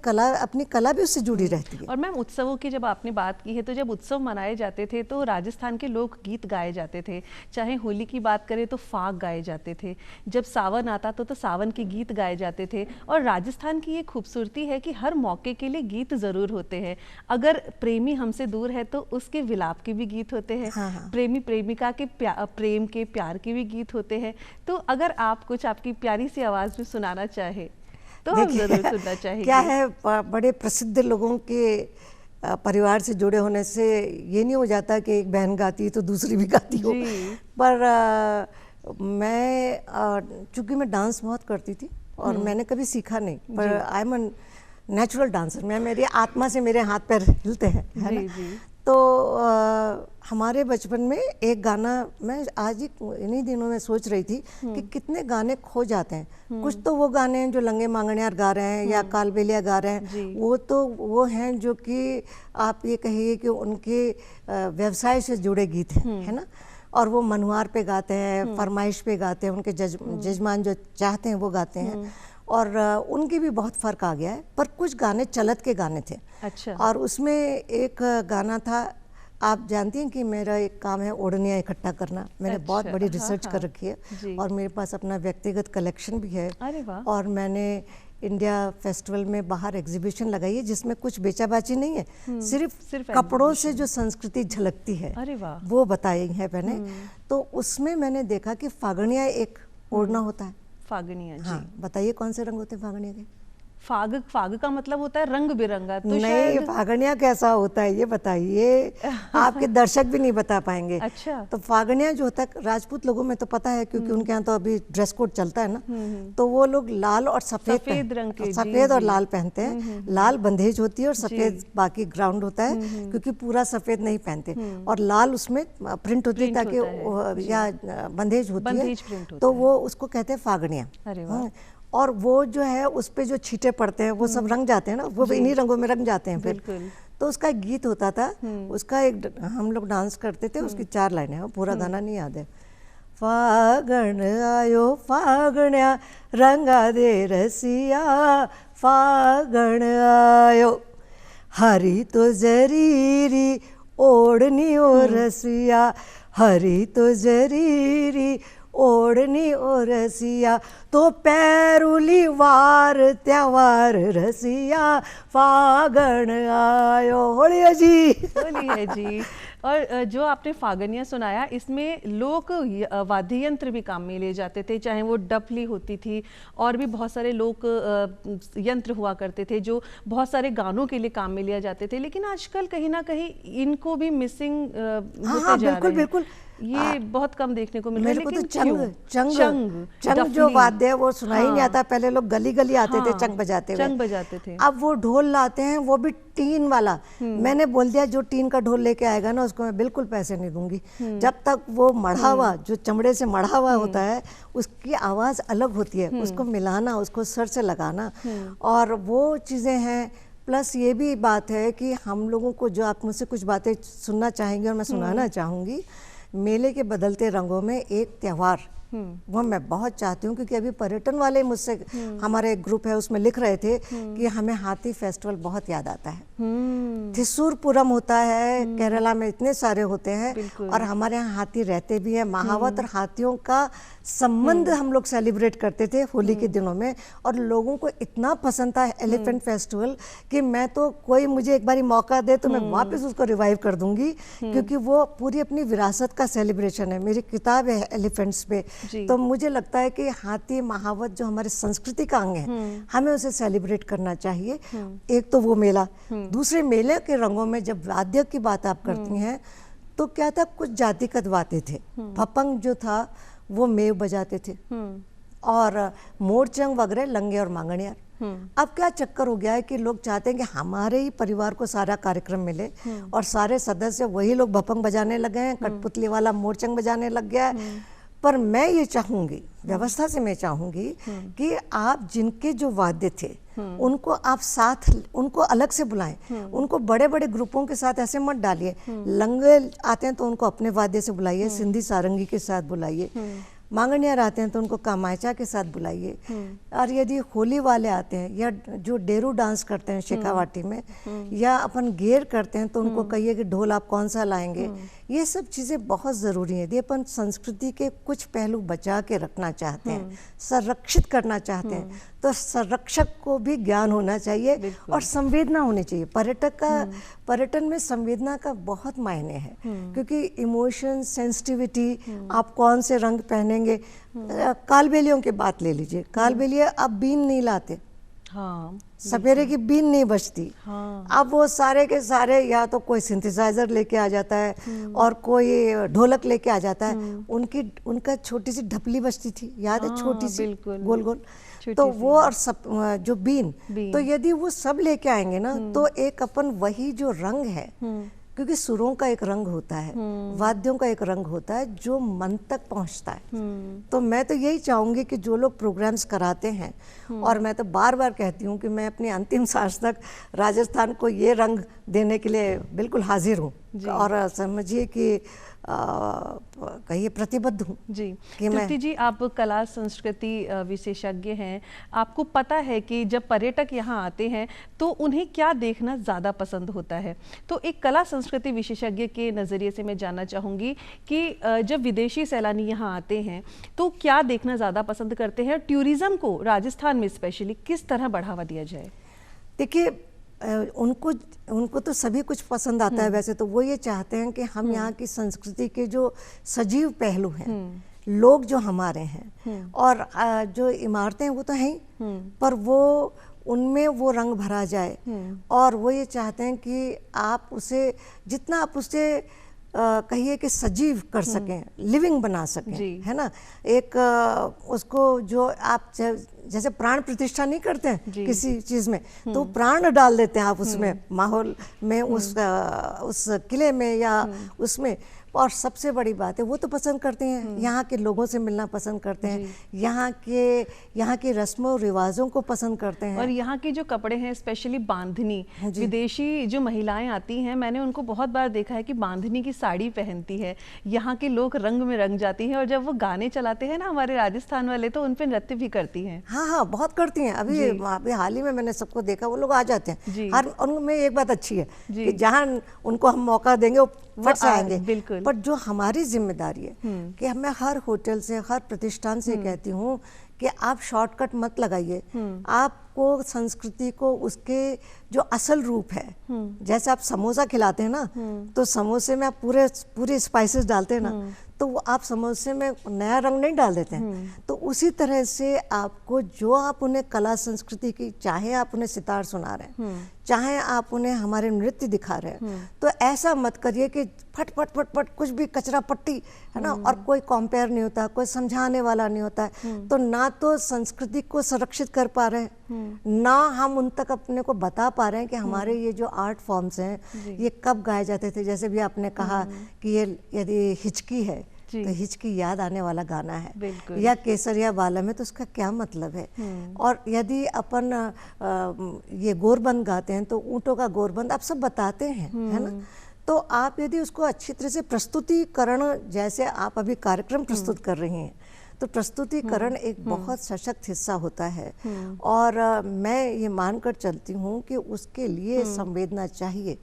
कला भी उससे जुड़ी रहती है। और मैम, उत्सवों की जब आपने बात की है, तो जब उत्सव मनाए जाते थे तो राजस्थान के लोक गीत गाए जाते थे। चाहे होली की बात करें तो फाग गाए जाते थे, जब सावन आता तो सावन के गीत गाए जाते थे। और राजस्थान की ये खूबसूरती है कि हर मौके के लिए गीत ज़रूर होते हैं। अगर प्रेमी हमसे दूर है तो उसके विलाप के भी गीत होते हैं। प्रेमी प्रेमिका के प्रेम के, प्यार के भी गीत होते हैं। तो अगर आप कुछ आपकी प्यारी सी आवाज़ में सुनाना चाहे तो हम जरूर सुनना चाहेंगे। क्या है, बड़े प्रसिद्ध लोगों के परिवार से जुड़े होने से ये नहीं हो जाता कि एक बहन गाती है तो दूसरी भी गाती हो। पर मैं चूँकि मैं डांस बहुत करती थी और मैंने कभी सीखा नहीं, पर I am an natural dancer. मेरी आत्मा से मेरे हाथ पैर हिलते हैं, है ना। तो हमारे बचपन में एक गाना, मैं आज ही इन्हीं दिनों में सोच रही थी कि कितने गाने खो जाते हैं। कुछ तो वो गाने हैं जो लंगे मांगणियार गा रहे हैं या कालबेलिया गा रहे हैं, वो हैं जो कि आप ये कहिए कि उनके व्यवसाय से जुड़े गीत हैं, है ना। और वो मनुआर पे गाते हैं, फरमाइश पे गाते हैं, उनके जजमान जो चाहते हैं वो गाते हैं। और उनकी भी बहुत फ़र्क आ गया है। पर कुछ गाने चलत के गाने थे। अच्छा। और उसमें एक गाना था, आप जानती हैं कि मेरा एक काम है ओढ़नियाँ इकट्ठा करना। मैंने बहुत बड़ी रिसर्च कर रखी है और मेरे पास अपना व्यक्तिगत कलेक्शन भी है। अरे वाह। और मैंने इंडिया फेस्टिवल में बाहर एग्जीबिशन लगाई है जिसमें कुछ बेचाबाची नहीं है, सिर्फ कपड़ों से जो संस्कृति झलकती है। अरे वाह। वो बताई है मैंने। तो उसमें मैंने देखा कि फागणिया एक ओढ़ना होता है। फागणिया, जी। हाँ, बताइए कौन से रंग होते हैं फागणिया के? फाग का मतलब होता है रंग बिरंगा। तो नहीं, फागणिया कैसा होता है ये बताइए, आपके दर्शक भी नहीं बता पाएंगे। अच्छा। तो फागणिया जो होता है, राजपूत लोगों में तो पता है क्योंकि उनके यहाँ तो अभी ड्रेस कोड चलता है ना, तो वो लोग लाल और सफेद रंग के, सफेद और लाल पहनते हैं। लाल बंधेज होती है और सफेद बाकी ग्राउंड होता है, क्योंकि पूरा सफेद नहीं पहनते। और लाल उसमें प्रिंट होती है ताकि या बंधेज होती है, तो वो उसको कहते हैं फागणिया। और वो जो है उस पे जो छींटे पड़ते हैं वो सब रंग जाते हैं ना, वो इन्हीं रंगों में रंग जाते हैं फिर। तो उसका एक गीत होता था, उसका एक हम लोग डांस करते थे, उसकी 4 लाइनें हैं, पूरा गाना नहीं याद है। फागण आयो फागण्या रंगा दे रसिया, फागण आयो हरी तो जरीरी ओढ़नी ओ रसिया, हरी तो जरीरी ओढ़नी ओ रसिया, तो पैरुली वार त्योहार रसिया, फागण आयो। होली है जी, होली है जी। और जो आपने फागनिया सुनाया, इसमें लोक वाद्य यंत्र भी काम में लिए जाते थे, चाहे वो डफली होती थी और भी बहुत सारे लोक यंत्र हुआ करते थे जो बहुत सारे गानों के लिए काम में लिया जाते थे। लेकिन आजकल कहीं ना कहीं इनको भी मिसिंग होते जा रहे हैं। बिल्कुल ये बहुत कम देखने को मिल रहा है। मेरे को तो चंग जो वाद्य है वो सुना ही नहीं आता। पहले लोग गली गली आते थे चंग बजाते थे। अब वो ढोल लाते हैं, वो भी टीन वाला। मैंने बोल दिया जो टीन का ढोल लेके आएगा ना उसको मैं बिल्कुल पैसे नहीं दूंगी, जब तक वो मढ़ा हुआ, जो चमड़े से मढ़ा हुआ होता है, उसकी आवाज अलग होती है, उसको मिलाना, उसको सर से लगाना, और वो चीजें हैं। प्लस ये भी बात है कि हम लोगों को, जो आप मुझसे कुछ बातें सुनना चाहेंगे और मैं सुनाना चाहूंगी, मेले के बदलते रंगों में एक त्योहार, वो मैं बहुत चाहती हूँ, क्योंकि अभी पर्यटन वाले मुझसे, हमारे एक ग्रुप है उसमें लिख रहे थे कि हमें हाथी फेस्टिवल बहुत याद आता है। थिस्सूर पुरम होता है, केरला में इतने सारे होते हैं, और हमारे यहाँ हाथी रहते भी हैं। महावत और हाथियों का संबंध हम लोग सेलिब्रेट करते थे होली के दिनों में, और लोगों को इतना पसंद था एलिफेंट फेस्टिवल कि मैं तो, कोई मुझे एक बारी मौका दे तो मैं वापस उसको रिवाइव कर दूंगी, क्योंकि वो पूरी अपनी विरासत का सेलिब्रेशन है। मेरी किताब है एलिफेंट्स पे, तो मुझे लगता है कि हाथी महावत जो हमारे संस्कृति का अंग है, हमें उसे सेलिब्रेट करना चाहिए। एक तो वो मेला, दूसरे मेले के रंगों में जब वाद्य की बात आप करती हैं, तो क्या था, कुछ जातिगत बातें थे। फपंग जो था वो मेव बजाते थे, और मोरचंग वगैरह लंगे और मांगणियार। अब क्या चक्कर हो गया है कि लोग चाहते हैं कि हमारे ही परिवार को सारा कार्यक्रम मिले, और सारे सदस्य वही लोग भपंग बजाने लगे हैं, कठपुतली वाला मोरचंग बजाने लग गया है। पर मैं ये चाहूंगी, व्यवस्था से मैं चाहूंगी कि आप जिनके जो वाद्य थे उनको आप साथ, उनको अलग से बुलाएं, उनको बड़े बड़े ग्रुपों के साथ ऐसे मत डालिए। लंगे आते हैं तो उनको अपने वाद्य से बुलाइए, सिंधी सारंगी के साथ बुलाइए। मांगणियार आते हैं तो उनको कामायचा के साथ बुलाइए। और यदि होली वाले आते हैं, या जो डेरू डांस करते हैं शेखावाटी में, या अपन गेर करते हैं, तो उनको कहिए कि ढोल आप कौन सा लाएंगे। ये सब चीज़ें बहुत ज़रूरी हैं। यदि अपन संस्कृति के कुछ पहलू बचा के रखना चाहते हैं, संरक्षित करना चाहते हैं, तो संरक्षक को भी ज्ञान होना चाहिए और संवेदना होनी चाहिए। पर्यटन में संवेदना का बहुत मायने है, क्योंकि इमोशन, सेंसिटिविटी, आप कौन से रंग पहनेंगे। कालबेलियों की बात ले लीजिए, कालबेलिया अब बीन नहीं लाते, सपेरे की बीन नहीं बजती। अब वो सारे के सारे या तो कोई सिंथेसाइजर लेके आ जाता है, और कोई ढोलक लेके आ जाता है। उनका छोटी सी ढपली बजती थी, याद है, छोटी सी गोल गोल, तो वो, और सब जो बीन, तो यदि वो सब लेके आएंगे ना, तो एक अपन वही जो रंग है, क्योंकि सुरों का एक रंग होता है, वाद्यों का एक रंग होता है जो मन तक पहुंचता है। तो मैं तो यही चाहूंगी कि जो लोग प्रोग्राम्स कराते हैं, और मैं तो बार बार कहती हूँ कि मैं अपनी अंतिम सांस तक राजस्थान को ये रंग देने के लिए बिल्कुल हाजिर हूँ, और समझिए कि कहिए प्रतिबद्ध हूँ जी। तृप्ति जी, आप कला संस्कृति विशेषज्ञ हैं, आपको पता है कि जब पर्यटक यहाँ आते हैं तो उन्हें क्या देखना ज़्यादा पसंद होता है। तो एक कला संस्कृति विशेषज्ञ के नज़रिए से मैं जानना चाहूँगी कि जब विदेशी सैलानी यहाँ आते हैं तो क्या देखना ज़्यादा पसंद करते हैं, टूरिज़्म को राजस्थान में स्पेशली किस तरह बढ़ावा दिया जाए। देखिए, उनको तो सभी कुछ पसंद आता है। वैसे तो वो ये चाहते हैं कि हम यहाँ की संस्कृति के जो सजीव पहलू हैं, लोग जो हमारे हैं, और जो इमारतें वो तो हैं ही, पर वो उनमें वो रंग भरा जाए। और वो ये चाहते हैं कि आप उसे, जितना आप उसे कहिए कि सजीव कर सकें, लिविंग बना सकें, है ना। एक उसको जो आप जैसे प्राण प्रतिष्ठा नहीं करते हैं किसी चीज में, तो प्राण डाल देते हैं आप उसमें, माहौल में, उस किले में या उसमें। और सबसे बड़ी बात है वो तो पसंद करते हैं, यहाँ के लोगों से मिलना पसंद करते हैं, यहाँ के रस्मों और रिवाजों को पसंद करते हैं। और यहाँ के जो कपड़े हैं, स्पेशली बांधनी, विदेशी जो महिलाएं आती हैं, मैंने उनको बहुत बार देखा है कि बांधनी की साड़ी पहनती है, यहाँ के लोग रंग में रंग जाती हैं, और जब वो गाने चलाते हैं ना हमारे राजस्थान वाले, तो उन पर नृत्य भी करती हैं। हाँ हाँ, बहुत करती हैं। अभी हाल ही में मैंने सबको देखा, वो लोग आ जाते हैं। हर उनमें एक बात अच्छी है कि जहाँ उनको हम मौका देंगे वो फट से आएंगे। बिल्कुल। पर जो हमारी जिम्मेदारी है कि मैं हर होटल से, हर प्रतिष्ठान से कहती हूँ कि आप शॉर्टकट मत लगाइए, आपको संस्कृति को उसके जो असल रूप है, जैसे आप समोसा खिलाते हैं ना, तो समोसे में आप पूरे स्पाइसेस डालते हैं ना, तो वो आप समोसे में नया रंग नहीं डाल देते हैं। तो उसी तरह से आपको जो आप उन्हें कला संस्कृति की, चाहे आप उन्हें सितार सुना रहे हैं, चाहे आप उन्हें हमारे नृत्य दिखा रहे हैं, तो ऐसा मत करिए कि फट फट फट फट कुछ भी कचरा पट्टी है ना, और कोई कंपेयर नहीं होता, कोई समझाने वाला नहीं होता है। तो ना तो संस्कृति को संरक्षित कर पा रहे हैं, ना हम उन तक अपने को बता पा रहे हैं कि हमारे ये जो आर्ट फॉर्म्स हैं ये कब गाए जाते थे। जैसे भी आपने कहा कि ये यदि हिचकी है तो हिचकी याद आने वाला गाना है, या केसरिया बालम है तो उसका क्या मतलब है। और यदि अपन ये गोरबंद गाते हैं तो ऊँटों का गोरबंद आप सब बताते हैं, है ना। तो आप यदि उसको अच्छी तरह से प्रस्तुतिकरण, जैसे आप अभी कार्यक्रम प्रस्तुत कर रही हैं, तो प्रस्तुतिकरण एक बहुत सशक्त हिस्सा होता है। और मैं ये मानकर चलती हूँ कि उसके लिए संवेदना चाहिए,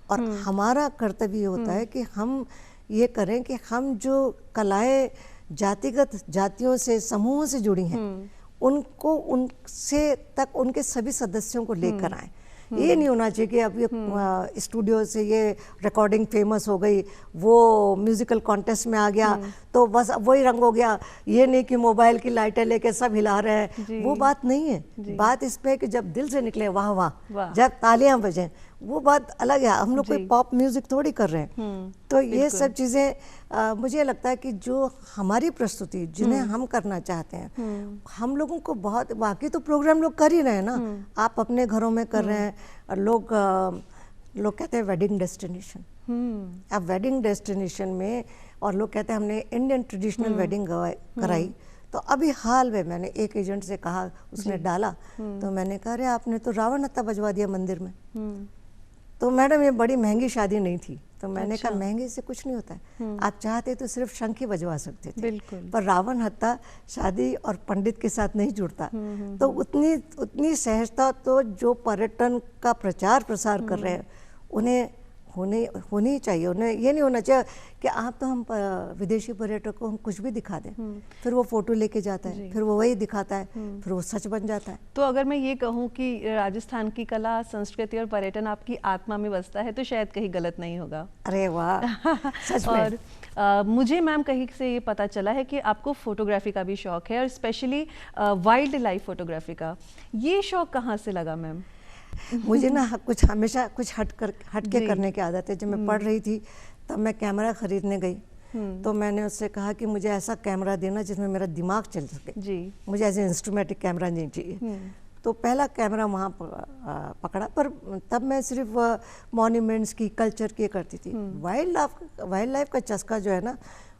और हमारा कर्तव्य होता है कि हम ये करें कि हम जो कलाएं जातिगत जातियों से, समूहों से जुड़ी हैं, उनको उनसे तक उनके सभी सदस्यों को लेकर आएं। ये नहीं होना चाहिए कि अब ये स्टूडियो से ये रिकॉर्डिंग फेमस हो गई, वो म्यूजिकल कॉन्टेस्ट में आ गया तो बस अब वही रंग हो गया। ये नहीं कि मोबाइल की लाइटें लेके सब हिला रहे हैं, वो बात नहीं है। बात इस पे कि जब दिल से निकले वाह वाह, जब तालियां बजें, वो बात अलग है। हम लोग कोई पॉप म्यूजिक थोड़ी कर रहे हैं। तो ये सब चीज़ें मुझे लगता है कि जो हमारी प्रस्तुति, जिन्हें हम करना चाहते हैं, हम लोगों को बहुत, बाकी तो प्रोग्राम लोग कर ही रहे हैं ना, आप अपने घरों में कर रहे हैं, और लोग कहते हैं वेडिंग डेस्टिनेशन। अब वेडिंग डेस्टिनेशन में, और लोग कहते हैं हमने इंडियन ट्रेडिशनल वेडिंग कराई। तो अभी हाल में मैंने एक एजेंट से कहा, उसने डाला, तो मैंने कहा अरे आपने तो रावण हत्ता बजवा दिया मंदिर में। तो मैडम ये बड़ी महंगी शादी नहीं थी। तो मैंने कहा महंगे से कुछ नहीं होता है, आप चाहते तो सिर्फ शंख ही बजवा सकते थे, पर रावण हत्ता शादी और पंडित के साथ नहीं जुड़ता। तो उतनी सहजता तो जो पर्यटन का प्रचार प्रसार कर रहे हैं उन्हें होनी चाहिए। उन्हें ये नहीं होना चाहिए कि आप तो हम विदेशी पर्यटक को हम कुछ भी दिखा दें, फिर वो फोटो लेके जाता है, फिर वो वही दिखाता है, फिर वो सच बन जाता है। तो अगर मैं ये कहूँ कि राजस्थान की कला, संस्कृति और पर्यटन आपकी आत्मा में बसता है, तो शायद कहीं गलत नहीं होगा। अरे वाह, सच में। और मुझे मैम कहीं से ये पता चला है कि आपको फोटोग्राफी का भी शौक है, और स्पेशली वाइल्ड लाइफ फोटोग्राफी का। ये शौक कहाँ से लगा मैम? मुझे ना हमेशा कुछ हट के करने की आदत है। जब मैं पढ़ रही थी तब मैं कैमरा खरीदने गई, तो मैंने उससे कहा कि मुझे ऐसा कैमरा देना जिसमें मेरा दिमाग चल सके, मुझे ऐसे इंस्ट्रूमेटिक कैमरा नहीं चाहिए। तो पहला कैमरा वहाँ पकड़ा, पर तब मैं सिर्फ मॉन्यूमेंट्स की, कल्चर की करती थी। वाइल्ड लाइफ का चस्का जो है ना,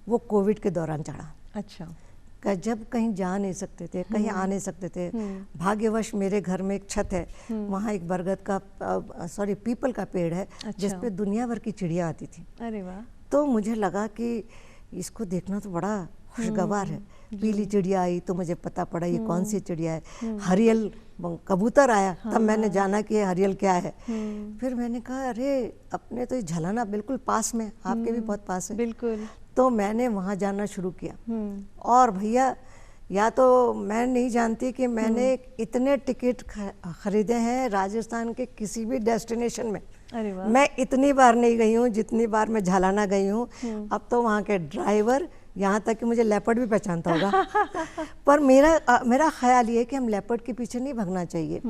वो कोविड के दौरान चढ़ा। अच्छा। जब कहीं जा नहीं सकते थे, कहीं आ नहीं सकते थे, भाग्यवश मेरे घर में एक छत है, वहाँ एक बरगद का पीपल का पेड़ है, जिसपे दुनिया भर की चिड़िया आती थी। अरे वाह। तो मुझे लगा कि इसको देखना तो बड़ा खुशगवार है। पीली चिड़िया आई तो मुझे पता पड़ा ये कौन सी चिड़िया है। हरियल कबूतर आया, तब मैंने जाना कि ये हरियल क्या है। फिर मैंने कहा अरे अपने तो ये झलाना बिल्कुल पास में, आपके भी बहुत पास है। बिल्कुल। तो मैंने वहाँ जाना शुरू किया, और भैया या तो मैं नहीं जानती कि मैंने इतने टिकट खरीदे हैं राजस्थान के किसी भी डेस्टिनेशन में। मैं इतनी बार नहीं गई हूँ जितनी बार मैं झालाना गई हूँ। अब तो वहाँ के ड्राइवर यहाँ तक कि मुझे लेपर्ड भी पहचानता होगा। पर मेरा ख्याल ये है कि हम लेपर्ड के पीछे नहीं भागना चाहिए।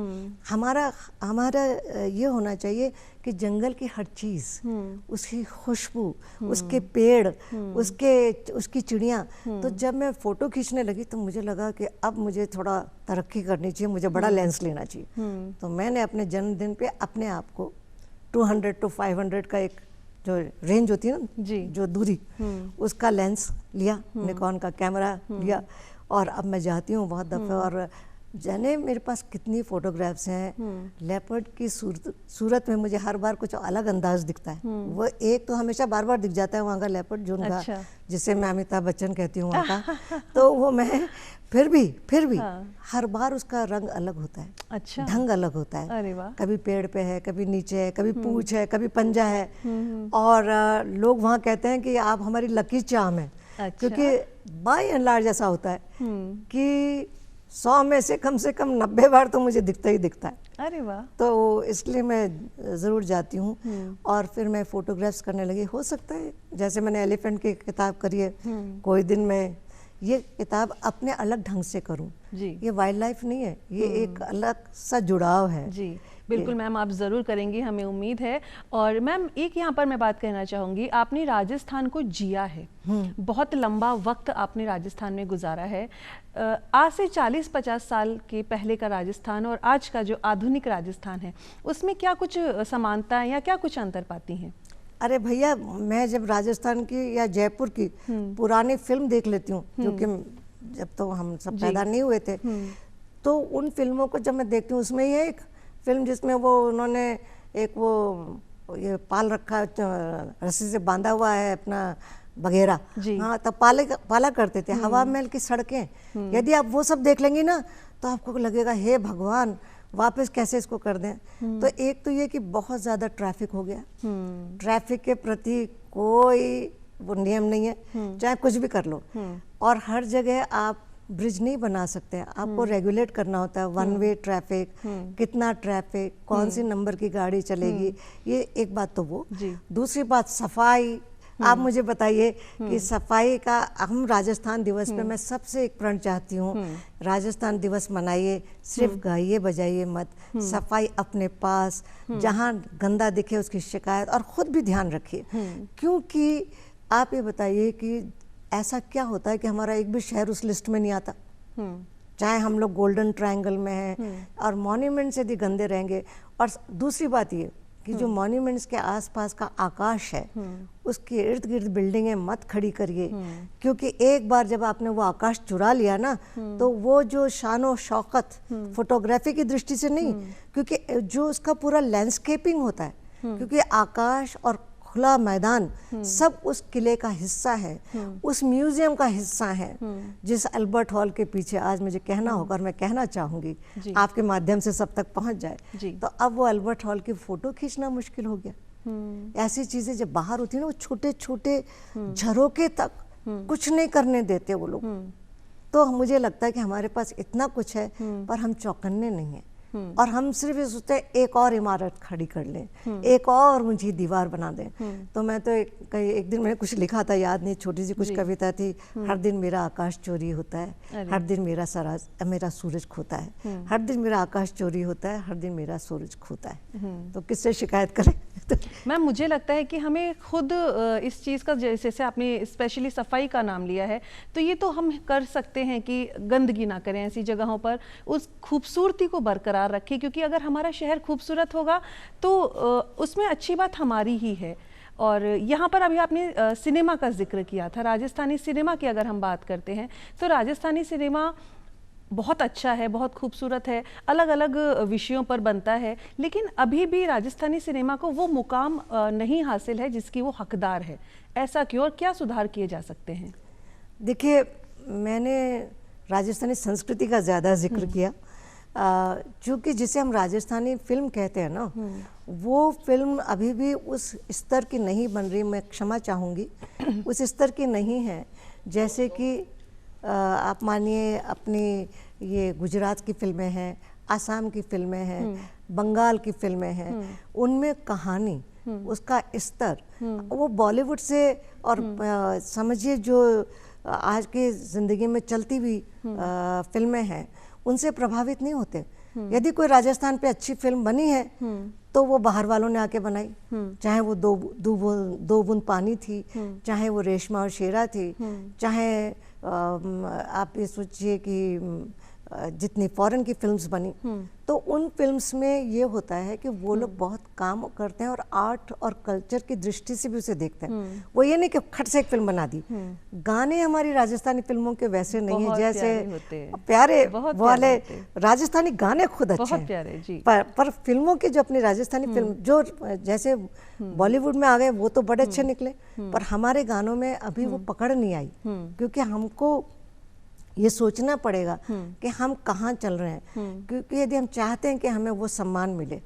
हमारा ये होना चाहिए कि जंगल की हर चीज़, उसकी खुशबू, उसके पेड़, उसकी चिड़िया। तो जब मैं फ़ोटो खींचने लगी तो मुझे लगा कि अब मुझे थोड़ा तरक्की करनी चाहिए, मुझे बड़ा लेंस लेना चाहिए। तो मैंने अपने जन्मदिन पे अपने आप को 200 to 500 का एक जो रेंज होती है ना, जो दूरी, उसका लेंस लिया, निकॉन का कैमरा लिया, और अब मैं जाती हूँ बहुत दफ़े, और जाने मेरे पास कितनी फोटोग्राफ्स हैं। लेपर्ड की सूरत में मुझे हर बार कुछ अलग अंदाज दिखता है। वो एक तो हमेशा बार बार दिख जाता है वहाँ का लेपर्ड, जो उनका जिसे मैं अमिताभ बच्चन कहती हूँ वहाँ का। तो वो मैं फिर भी हर बार उसका रंग अलग होता है, ढंग अलग होता है। अरे वाह। कभी पेड़ पे है, कभी नीचे है, कभी पूंछ है, कभी पंजा है। और लोग वहाँ कहते हैं कि आप हमारी लकी चार्म है। क्योंकि बाय एंड लार्ज ऐसा होता है कि 100 में से कम 90 बार तो मुझे दिखता ही दिखता है। अरे वाह। तो इसलिए मैं ज़रूर जाती हूँ और फिर मैं फ़ोटोग्राफ्स करने लगी। हो सकता है जैसे मैंने एलिफेंट की किताब करी है, कोई दिन मैं ये किताब अपने अलग ढंग से करूं। ये वाइल्ड लाइफ नहीं है, ये एक अलग सा जुड़ाव है। जी बिल्कुल मैम, आप ज़रूर करेंगी, हमें उम्मीद है। और मैम एक यहाँ पर मैं बात कहना चाहूँगी, आपने राजस्थान को जिया है, बहुत लंबा वक्त आपने राजस्थान में गुजारा है। आज से 40-50 साल के पहले का राजस्थान और आज का जो आधुनिक राजस्थान है, उसमें क्या कुछ समानताएं या क्या कुछ अंतर पाती हैं? अरे भैया, मैं जब राजस्थान की या जयपुर की पुरानी फिल्म देख लेती हूँ, क्योंकि जब तो हम सब पैदा नहीं हुए थे, तो उन फिल्मों को जब मैं देखती हूँ, उसमें ये एक फिल्म जिसमें वो उन्होंने एक वो ये पाल रखा, रस्सी से बांधा हुआ है अपना बघेरा, हाँ, तब पाला करते थे। हवा महल की सड़कें, यदि आप वो सब देख लेंगी ना तो आपको लगेगा हे भगवान, वापस कैसे इसको कर दें। तो एक तो ये कि बहुत ज़्यादा ट्रैफिक हो गया, ट्रैफिक के प्रति कोई वो नियम नहीं है, चाहे कुछ भी कर लो। और हर जगह आप ब्रिज नहीं बना सकते, आपको रेगुलेट करना होता है। वन वे ट्रैफिक, कितना ट्रैफिक, कौन सी नंबर की गाड़ी चलेगी, ये एक बात तो वो। दूसरी बात सफाई। आप मुझे बताइए कि सफाई का, हम राजस्थान दिवस पे मैं सबसे एक प्रण चाहती हूँ, राजस्थान दिवस मनाइए, सिर्फ गाइए बजाइए मत, सफाई अपने पास, जहाँ गंदा दिखे उसकी शिकायत, और खुद भी ध्यान रखिए। क्योंकि आप ये बताइए कि ऐसा क्या होता है कि हमारा एक भी शहर उस लिस्ट में नहीं आता, चाहे हम लोग गोल्डन ट्रायंगल में हैं, और मॉन्यूमेंट्स यदि गंदे रहेंगे। और दूसरी बात ये कि जो मॉन्यूमेंट्स के आसपास का आकाश है, उसके इर्द गिर्द बिल्डिंगें मत खड़ी करिए, क्योंकि एक बार जब आपने वो आकाश चुरा लिया ना, तो वो जो शान और शौकत फोटोग्राफी की दृष्टि से नहीं, क्योंकि जो उसका पूरा लैंडस्केपिंग होता है, क्योंकि आकाश और खुला मैदान सब उस किले का हिस्सा है, उस म्यूजियम का हिस्सा है, जिस अल्बर्ट हॉल के पीछे आज मुझे कहना होगा, और मैं कहना चाहूंगी आपके माध्यम से सब तक पहुंच जाए, तो अब वो अल्बर्ट हॉल की फोटो खींचना मुश्किल हो गया। ऐसी चीजें जब बाहर होती है ना, वो छोटे छोटे झरोके तक कुछ नहीं करने देते वो लोग। तो मुझे लगता है कि हमारे पास इतना कुछ है, पर हम चौकन्ने नहीं है, और हम सिर्फ ये सोचते हैं एक और इमारत खड़ी कर लें, एक और ऊंची दीवार बना दें। तो मैं तो एक दिन मैंने कुछ लिखा था, याद नहीं, छोटी सी कुछ कविता थी, हर दिन मेरा आकाश चोरी होता है, हर दिन मेरा सूरज खोता है, हर दिन मेरा आकाश चोरी होता है, हर दिन मेरा सूरज खोता है। तो किससे शिकायत करें? मैम मुझे लगता है कि हमें खुद इस चीज़ का, जैसे आपने स्पेशली सफाई का नाम लिया है, तो ये तो हम कर सकते हैं कि गंदगी ना करें ऐसी जगहों पर, उस खूबसूरती को बरकरार रखें, क्योंकि अगर हमारा शहर खूबसूरत होगा तो उसमें अच्छी बात हमारी ही है। और यहाँ पर अभी आपने सिनेमा का जिक्र किया था, राजस्थानी सिनेमा की अगर हम बात करते हैं तो राजस्थानी सिनेमा बहुत अच्छा है, बहुत खूबसूरत है, अलग अलग विषयों पर बनता है, लेकिन अभी भी राजस्थानी सिनेमा को वो मुकाम नहीं हासिल है जिसकी वो हकदार है। ऐसा क्यों, और क्या सुधार किए जा सकते हैं? देखिए, मैंने राजस्थानी संस्कृति का ज़्यादा जिक्र किया, क्योंकि जिसे हम राजस्थानी फिल्म कहते हैं ना, वो फिल्म अभी भी उस स्तर की नहीं बन रही, मैं क्षमा चाहूँगी, उस स्तर की नहीं है जैसे कि आप मानिए अपनी ये गुजरात की फिल्में हैं, आसाम की फिल्में हैं, बंगाल की फिल्में हैं, उनमें कहानी, उसका स्तर वो बॉलीवुड से, और समझिए जो आज की ज़िंदगी में चलती हुई फिल्में हैं उनसे प्रभावित नहीं होते। यदि कोई राजस्थान पे अच्छी फिल्म बनी है तो वो बाहर वालों ने आके बनाई, चाहे वो दो बूंद पानी थी, चाहे वो रेशमा और शेरा थी, चाहे आप ये सोचिए कि जितनी फॉरेन की फिल्म्स बनी, तो उन फिल्म्स में ये होता है कि वो लोग बहुत काम करते हैं और आर्ट और कल्चर की दृष्टि से भी उसे देखते हैं। वो ये नहीं कि खट से एक फिल्म बना दी। गाने हमारी राजस्थानी फिल्मों के वैसे नहीं है, जैसे प्यारे वाले राजस्थानी गाने खुद अच्छे हैं प्यारे जी। पर फिल्मों की जो अपनी राजस्थानी फिल्म जो जैसे बॉलीवुड में आ गए वो तो बड़े अच्छे निकले, पर हमारे गानों में अभी वो पकड़ नहीं आई, क्योंकि हमको ये सोचना पड़ेगा कि हम कहाँ चल रहे हैं। क्योंकि यदि हम चाहते हैं कि हमें वो सम्मान मिले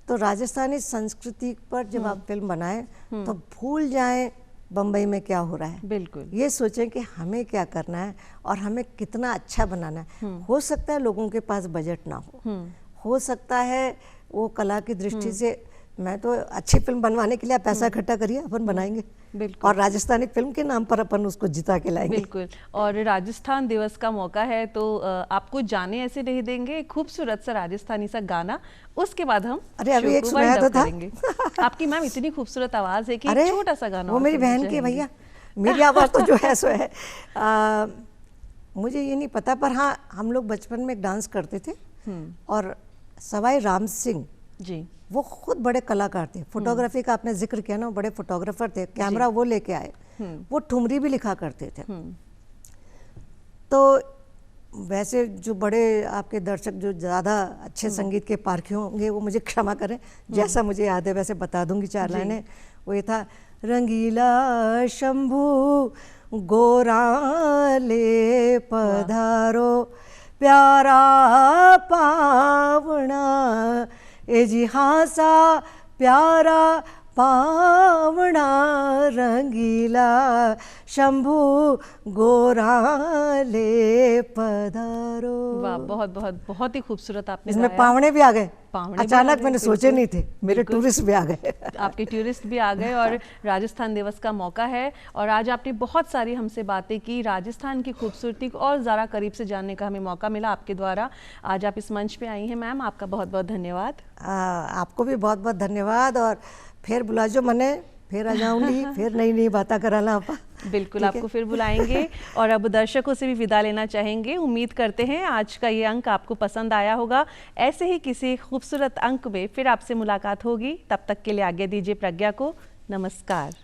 तो राजस्थानी संस्कृति पर जब आप फिल्म बनाएं तो भूल जाएं बम्बई में क्या हो रहा है। बिल्कुल ये सोचें कि हमें क्या करना है और हमें कितना अच्छा बनाना है। हो सकता है लोगों के पास बजट ना हो सकता है वो कला की दृष्टि से, मैं तो अच्छी फिल्म बनवाने के लिए आप पैसा इकट्ठा करिए, अपन बनाएंगे और राजस्थानी फिल्म के नाम पर अपन उसको जिता के लाएंगे। बिल्कुल। और राजस्थान दिवस का मौका है तो आपको जाने ऐसे नहीं देंगे, खूबसूरत सा राजस्थानी सा गाना, उसके बाद हम अरे अभी एक सुनाया तो था। आपकी मैम इतनी खूबसूरत आवाज है कि छोटा सा गाना। वो मेरी बहन की, भैया मेरी आवाज तो जो है सो है। मुझे ये नहीं पता, पर हाँ हम लोग बचपन में एक डांस करते थे और सवाई राम सिंह जी वो खुद बड़े कलाकार थे। फोटोग्राफी का आपने जिक्र किया ना, बड़े फोटोग्राफर थे, कैमरा वो लेके आए, वो ठुमरी भी लिखा करते थे। तो वैसे जो बड़े आपके दर्शक जो ज़्यादा अच्छे संगीत के पारखी होंगे वो मुझे क्षमा करें, जैसा मुझे याद है वैसे बता दूंगी 4 लाइनें। वो ये था, रंगीला शंभू गोराले पधारो प्यारा पावना ए जी हासा प्यारा पावना रंगीला शंभू गोराले पधारो। वाह, बहुत बहुत बहुत ही खूबसूरत आपने इसमें पावने भी आ गए, अचानक मैंने सोचे नहीं थे, मेरे टूरिस्ट भी आ गए। आपके टूरिस्ट भी आ गए और राजस्थान दिवस का मौका है और आज आपने बहुत सारी हमसे बातें की, राजस्थान की खूबसूरती को और ज़्यादा करीब से जानने का हमें मौका मिला आपके द्वारा। आज आप इस मंच पे आई हैं मैम, आपका बहुत बहुत धन्यवाद। आपको भी बहुत बहुत धन्यवाद और फिर बुला जो मने, फिर आ जाऊंगी, फिर नई नई बातें कराना आप। बिल्कुल आपको फिर बुलाएंगे और अब दर्शकों से भी विदा लेना चाहेंगे। उम्मीद करते हैं आज का ये अंक आपको पसंद आया होगा। ऐसे ही किसी खूबसूरत अंक में फिर आपसे मुलाकात होगी। तब तक के लिए आज्ञा दीजिए प्रज्ञा को। नमस्कार।